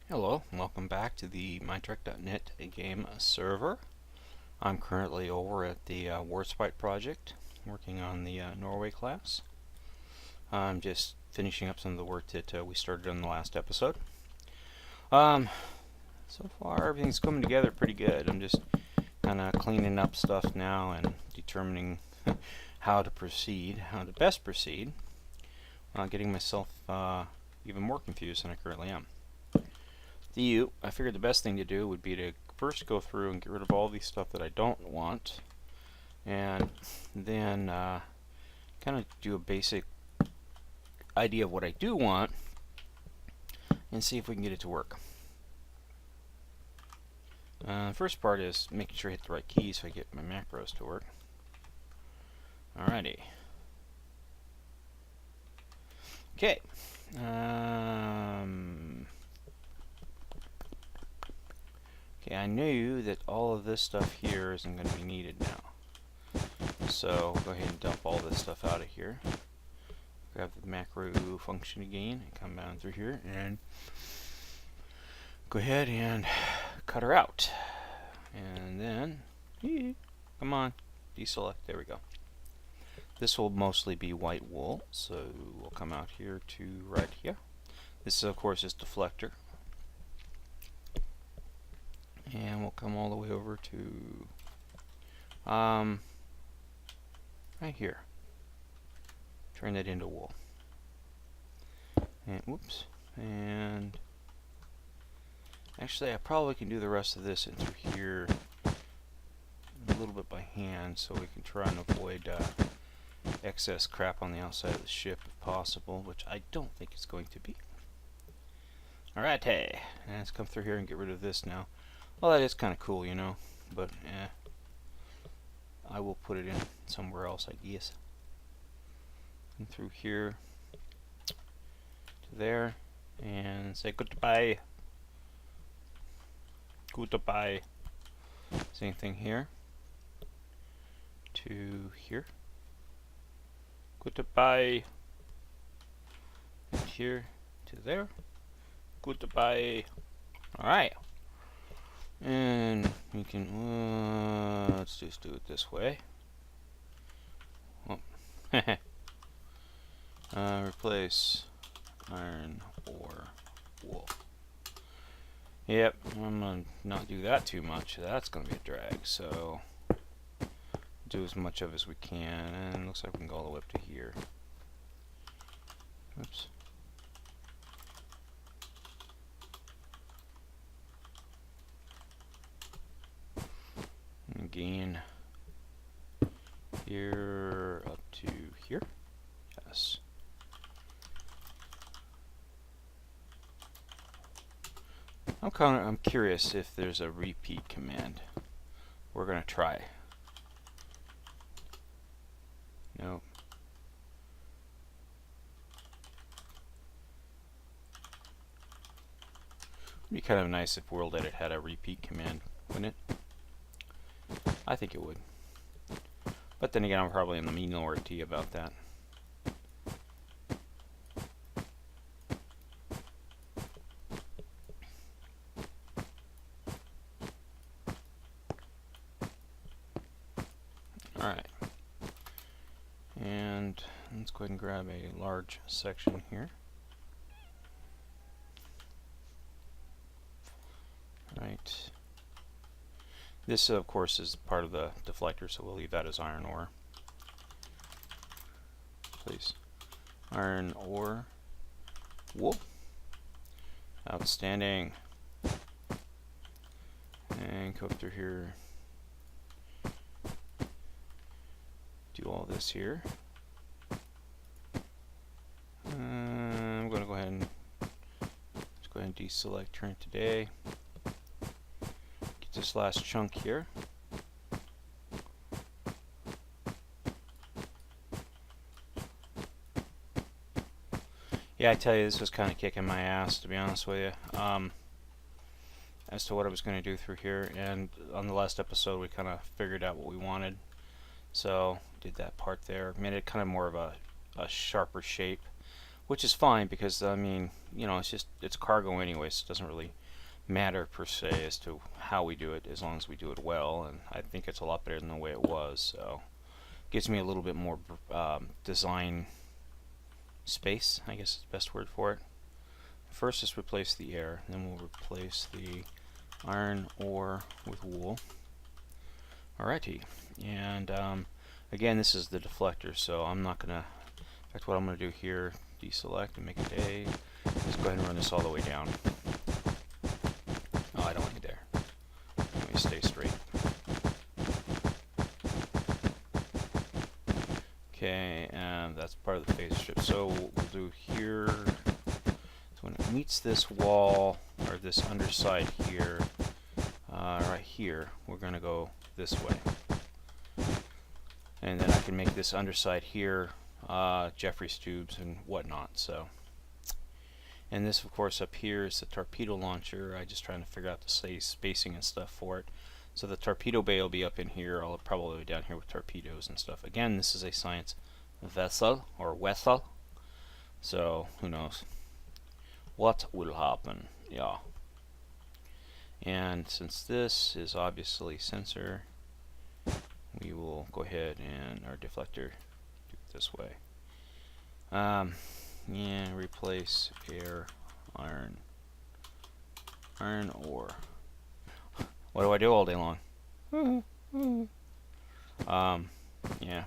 Hello, welcome back to the mytrek.net game server. I'm currently over at the Warspite project, working on the Norway class. I'm just finishing up some of the work that we started on the last episode. So far everything's coming together pretty good. I'm just kind of cleaning up stuff now and determining how to best proceed, getting myself even more confused than I currently am. I figured the best thing to do would be to first go through and get rid of all the stuff that I don't want, and then kind of do a basic idea of what I do want, and see if we can get it to work. The first part is making sure I hit the right keys so I get my macros to work. Alrighty. Okay. Okay, I knew that all of this stuff here isn't going to be needed now. So go ahead and dump all this stuff out of here. Grab the macro function again and come down through here and go ahead and cut her out. And then, come on, deselect, there we go. This will mostly be white wool, so we'll come out here to right here. This, of course, is deflector. And we'll come all the way over to right here. Turn that into wool. And whoops. And actually, I probably can do the rest of this into here a little bit by hand, so we can try and avoid excess crap on the outside of the ship if possible, which I don't think it's going to be. Alright, hey, let's come through here and get rid of this now. Well, that is kind of cool, you know, but I will put it in somewhere else, I guess. And through here to there, and say goodbye. Goodbye. Same thing here to here. Goodbye. And here to there. Goodbye. Alright. And we can, let's just do it this way. Oh. Replace iron or wool. Yep, I'm going to not do that too much. That's going to be a drag, so do as much of as we can. And it looks like we can go all the way up to here. Oops. Again, here up to here. Yes. I'm curious if there's a repeat command. We're gonna try. Nope. It'd be kind of nice if World Edit had a repeat command, wouldn't it? I think it would. But then again, I'm probably in the minority about that. Alright. And let's go ahead and grab a large section here. Right. This, of course, is part of the deflector, so we'll leave that as iron ore. Please. Iron ore. Wool. Outstanding. And go up through here. Do all this here. I'm going to go ahead and deselect turn today. This last chunk here. Yeah, I tell you, this was kind of kicking my ass, to be honest with you, as to what I was going to do through here. And on the last episode, we kind of figured out what we wanted, so did that part there. Made it kind of more of a sharper shape, which is fine because I mean, you know, it's cargo anyway, so it doesn't really matter per se as to how we do it, as long as we do it well. And I think it's a lot better than the way it was. So gives me a little bit more design space, I guess is the best word for it. First, just replace the air, then we'll replace the iron ore with wool. Alrighty, and again, this is the deflector, so I'm not gonna. In fact, what I'm gonna do here, deselect and make it A. Just go ahead and run this all the way down. Oh, I don't want you there. Let me stay straight. Okay, and that's part of the phase shift. So what we'll do here, so when it meets this wall, or this underside here, right here, we're going to go this way. And then I can make this underside here, Jeffrey's tubes and whatnot. So, and this, of course, up here is the torpedo launcher. I'm just trying to figure out the spacing and stuff for it. So the torpedo bay will be up in here. I'll probably be down here with torpedoes and stuff. Again, this is a science vessel or vessel. So who knows what will happen? Yeah. And since this is obviously sensor, we will go ahead and our deflector do it this way. Yeah, replace air, iron ore. What do I do all day long? Yeah,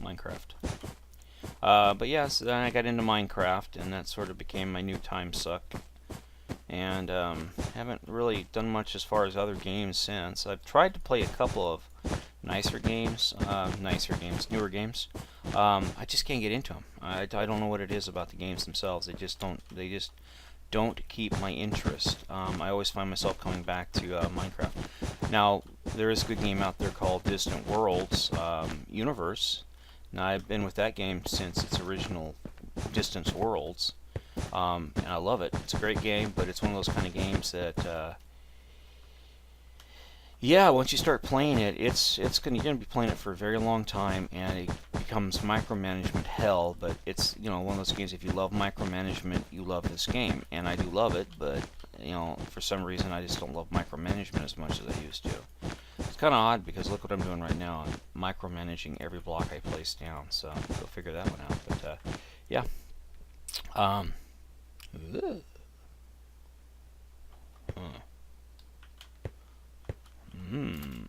Minecraft. But yeah, so then I got into Minecraft, and that sort of became my new time suck. And haven't really done much as far as other games since. I've tried to play a couple of newer games. I just can't get into them. I don't know what it is about the games themselves. They just don't keep my interest. I always find myself coming back to Minecraft. Now, there is a good game out there called Distant Worlds Universe. Now, I've been with that game since its original Distant Worlds, and I love it. It's a great game, but it's one of those kind of games that, yeah, once you start playing it, you're gonna be playing it for a very long time, and it becomes micromanagement hell. But it's, you know, one of those games. If you love micromanagement, you love this game, and I do love it. But you know, for some reason, I just don't love micromanagement as much as I used to. It's kind of odd because look what I'm doing right now. I'm micromanaging every block I place down. So go figure that one out. But yeah.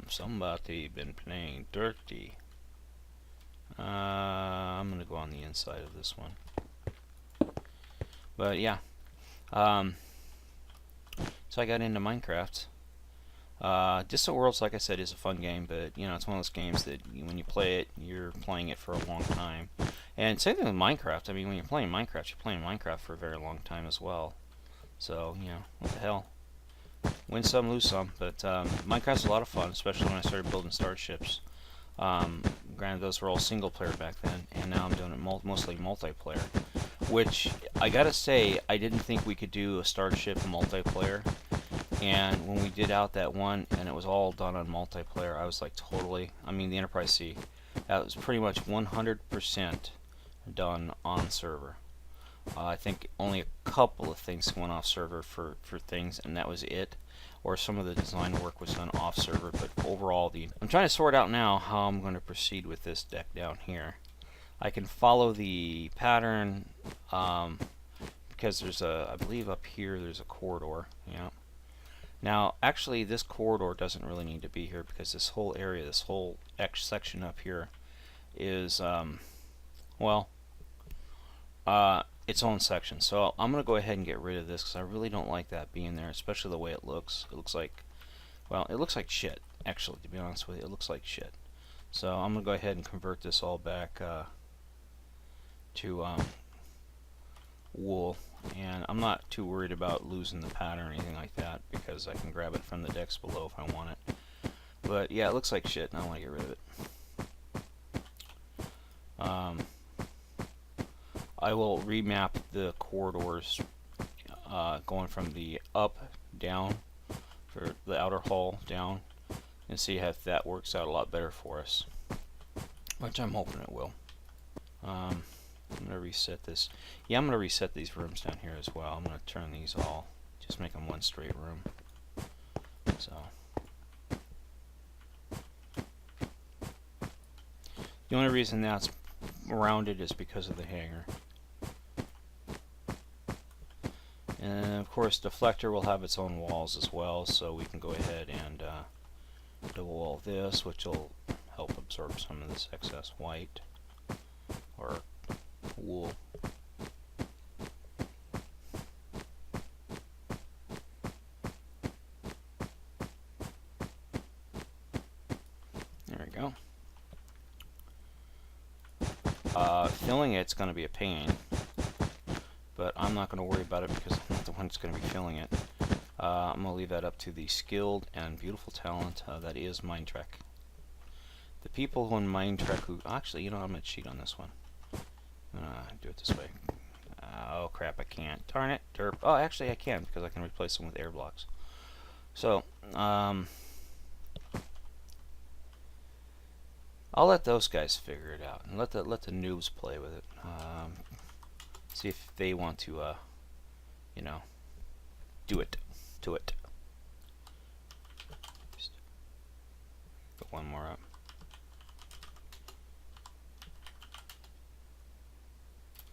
Somebody been playing dirty. I'm gonna go on the inside of this one. But yeah, so I got into Minecraft. Distant Worlds, like I said, is a fun game, but you know, it's one of those games that when you play it, you're playing it for a long time. And same thing with Minecraft. I mean, when you're playing Minecraft for a very long time as well. So you know, what the hell. Win some, lose some, but Minecraft's a lot of fun, especially when I started building starships. Granted, those were all single player back then, and now I'm doing it mostly multiplayer. Which, I gotta say, I didn't think we could do a starship multiplayer. And when we did out that one, and it was all done on multiplayer, I was like totally, I mean the Enterprise C, that was pretty much 100% done on server. I think only a couple of things went off server for things, and that was it. Or some of the design work was done off server, but overall, I'm trying to sort out now how I'm going to proceed with this deck down here. I can follow the pattern because there's I believe up here there's a corridor. Yeah. Now, actually, this corridor doesn't really need to be here because this whole area, this whole X section up here, is its own section. So I'm going to go ahead and get rid of this because I really don't like that being there, especially the way it looks. It looks like, well, it looks like shit, actually, to be honest with you. It looks like shit. So I'm going to go ahead and convert this all back to wool. And I'm not too worried about losing the pattern or anything like that because I can grab it from the decks below if I want it. But yeah, it looks like shit and I want to get rid of it. I will remap the corridors going from the up down for the outer hull down and see if that works out a lot better for us, which I'm hoping it will. I'm going to reset this. Yeah, I'm going to reset these rooms down here as well. I'm going to turn these all, just make them one straight room. So the only reason that's rounded is because of the hanger. And of course, deflector will have its own walls as well, so we can go ahead and double wall this, which will help absorb some of this excess white or wool. There we go. Filling it's going to be a pain, but I'm not going to worry about it because I'm not the one that's going to be filling it. I'm going to leave that up to the skilled and beautiful talent that is Mindtrek. The people in Mindtrek who... Actually, you know, I'm going to cheat on this one. I'm going to do it this way. Oh, crap, I can't. Darn it. Derp. Oh, actually, I can because I can replace them with air blocks. So, I'll let those guys figure it out and let the noobs play with it. See if they want to, you know, do it to it. Just put one more up.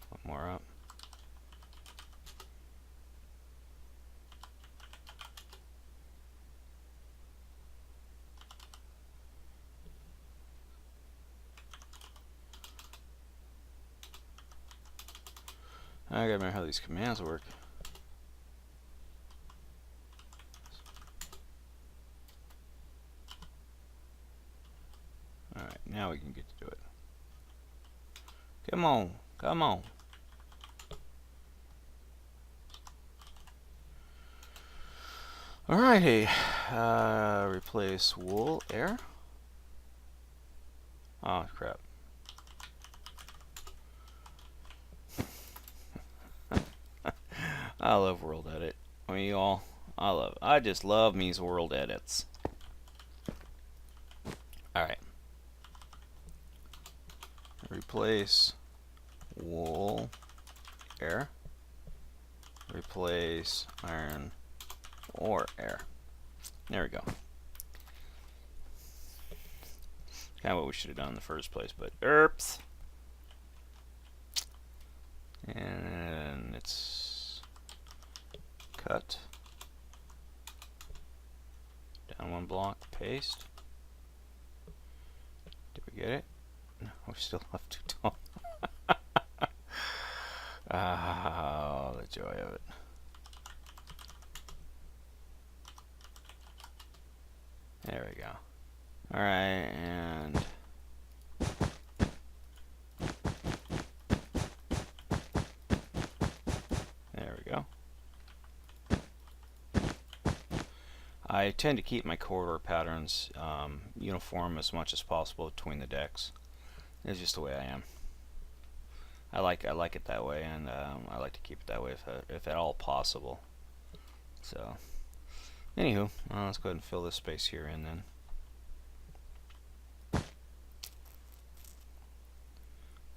One more up. I gotta remember how these commands work. Alright, now we can get to do it. Come on, come on. Alrighty, replace wool, air. Oh crap. I love world edit. I mean, y'all, I just love me's world edits. Alright. Replace wool, air. Replace iron or air. There we go. Kind of what we should have done in the first place, but oops. And it's cut down one block, paste. Did we get it? No, we still have too tall. Oh, the joy of it. There we go. Alright, and there we go. I tend to keep my corridor patterns uniform as much as possible between the decks. It's just the way I am. I like it that way, and I like to keep it that way if at all possible. So, anywho, let's go ahead and fill this space here in then.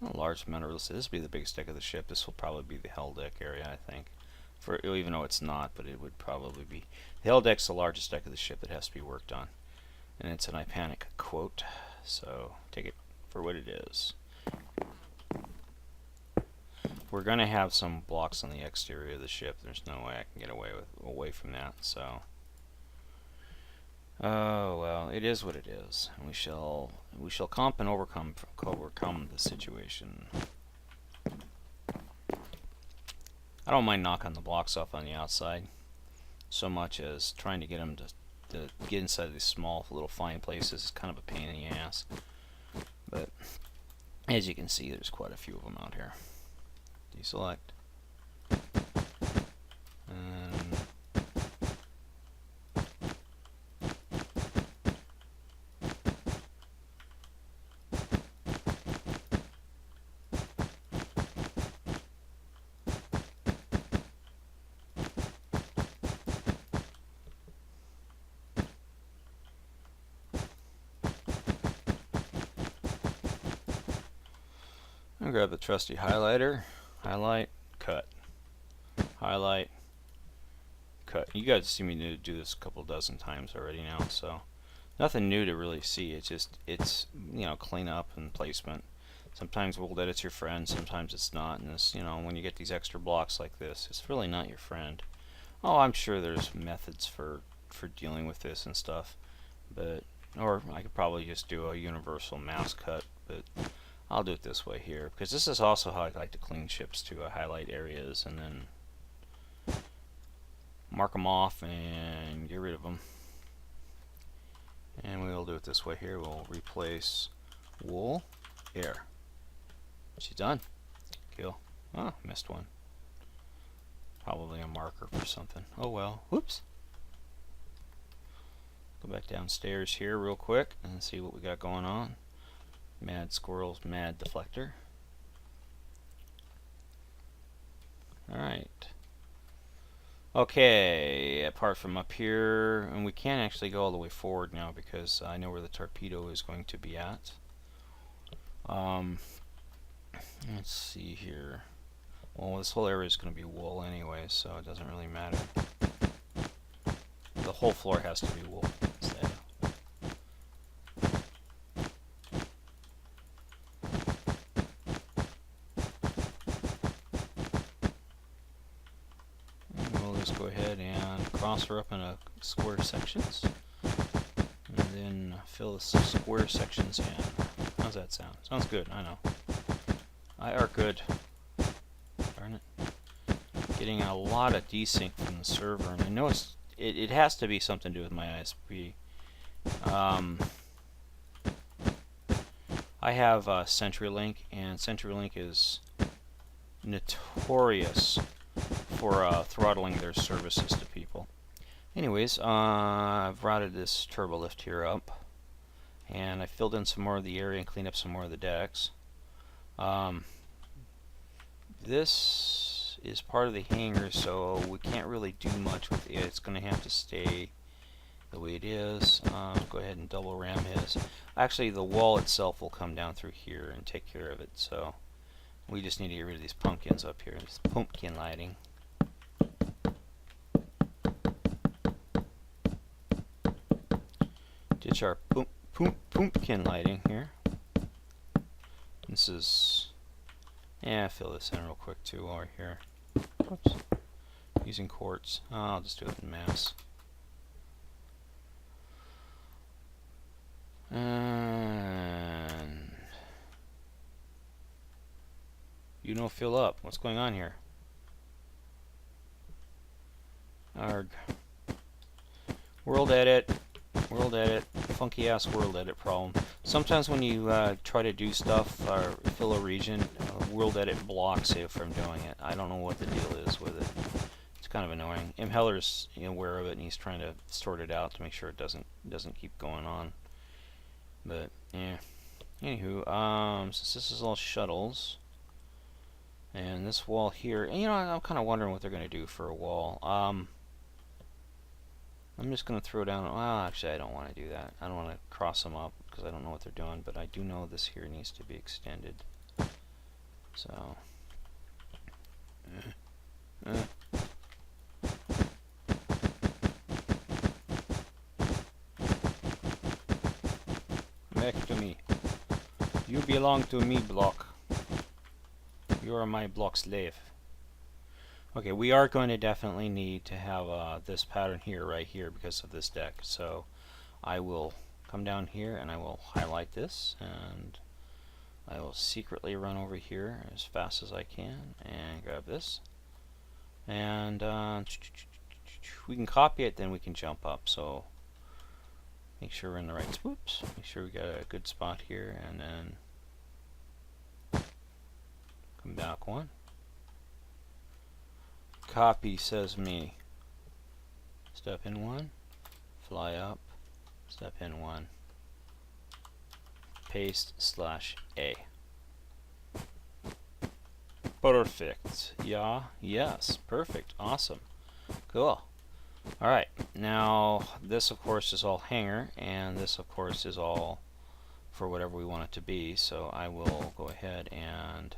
A large amount of real estate. This will be the biggest deck of the ship. This will probably be the hull deck area, I think. Even though it's not, but it would probably be. The hull deck's the largest deck of the ship that has to be worked on. And it's an I Panic quote, so take it for what it is. We're going to have some blocks on the exterior of the ship. There's no way I can get away from that, so... Oh well, it is what it is. We shall comp and overcome the situation. I don't mind knocking the blocks off on the outside so much as trying to get them to get inside these small little fine places is kind of a pain in the ass. But as you can see, there's quite a few of them out here. Deselect. I'll grab the trusty highlighter, highlight, cut, highlight, cut. You guys see me do this a couple dozen times already now, so nothing new to really see. It's you know, cleanup and placement. Sometimes World Edit's your friend, sometimes it's not. And this, you know, when you get these extra blocks like this, it's really not your friend. Oh, I'm sure there's methods for dealing with this and stuff, but or I could probably just do a universal mouse cut, but I'll do it this way here because this is also how I like to clean ships too. I highlight areas and then mark them off and get rid of them. And we'll do it this way here. We'll replace wool, air. She's done. Cool. Oh, missed one. Probably a marker for something. Oh well. Whoops. Go back downstairs here real quick and see what we got going on. Mad squirrels, mad deflector. Alright. Okay, apart from up here, and we can't actually go all the way forward now because I know where the torpedo is going to be at. Let's see here. Well, this whole area is going to be wool anyway, so it doesn't really matter. The whole floor has to be wool instead. And we'll just go ahead and cross her up into square sections. And then fill the square sections in. How's that sound? Sounds good, I know. I are good. Darn it. Getting a lot of desync from the server, and I know it has to be something to do with my ISP. I have CenturyLink, and CenturyLink is notorious for throttling their services to people. Anyways, I've routed this turbo lift here up, and I filled in some more of the area and cleaned up some more of the decks. This is part of the hangar, so we can't really do much with it. It's going to have to stay the way it is. Go ahead and double ram his. Actually, the wall itself will come down through here and take care of it, so we just need to get rid of these pumpkins up here. This pumpkin lighting. Ditch our pumpkin lighting here. This is... yeah, fill this in real quick too while we're here. Whoops. Using quartz. Oh, I'll just do it in mass. And you know, fill up. What's going on here? Arg. World edit. World edit. Funky ass world edit problem. Sometimes when you try to do stuff or fill a region, world edit blocks it from doing it. I don't know what the deal is with it. It's kind of annoying. Heller's aware of it and he's trying to sort it out to make sure it doesn't keep going on. But yeah. Anywho, since this is all shuttles, and this wall here, and I'm kind of wondering what they're going to do for a wall. I'm just going to throw down, well, actually I don't want to do that. I don't want to cross them up because I don't know what they're doing, but I do know this here needs to be extended. So, back to me. You belong to me, block. You are my block slave. Okay, we are going to definitely need to have this pattern here, right here, because of this deck. So I will come down here and I will highlight this, and I will secretly run over here as fast as I can and grab this. And we can copy it, then we can jump up. So make sure we're in the right swoops. Make sure we got a good spot here, and then come back one. Copy says me. Step in one, fly up, step in one, paste /A. Perfect. Yeah, yes, perfect, awesome, cool. Alright, now this of course is all hanger, and this of course is all for whatever we want it to be, so I will go ahead and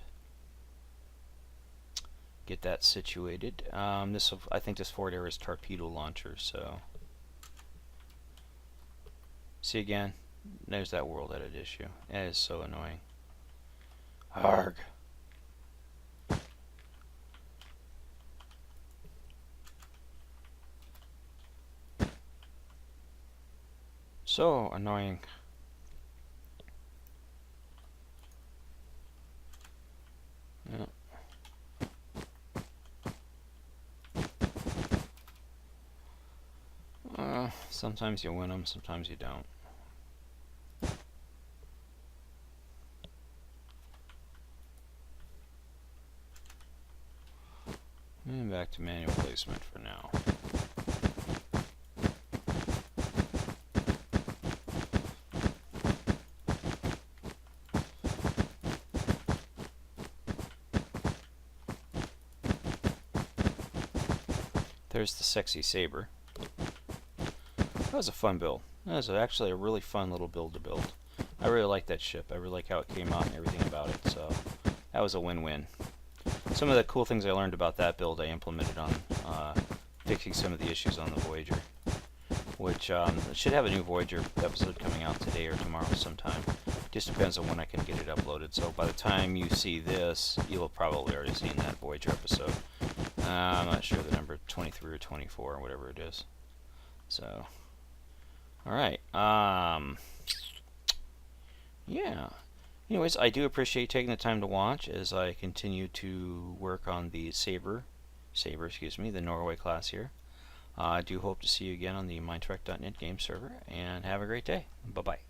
get that situated. I think this forward arrow is torpedo launcher. So see again, there's that world edit issue. It is so annoying. Arg. So annoying. Yeah. Sometimes you win them, sometimes you don't. And back to manual placement for now. There's the sexy saber. That was a fun build. That was actually a really fun little build to build. I really like that ship. I really like how it came out and everything about it. So that was a win-win. Some of the cool things I learned about that build I implemented on fixing some of the issues on the Voyager, which should have a new Voyager episode coming out today or tomorrow sometime. Just depends on when I can get it uploaded. So by the time you see this, you'll have probably already seen that Voyager episode. I'm not sure the number 23 or 24 or whatever it is. So, alright. Yeah. Anyways, I do appreciate taking the time to watch as I continue to work on the Saber, the Norway class here. I do hope to see you again on the Mindtrek.net game server, and have a great day. Bye-bye.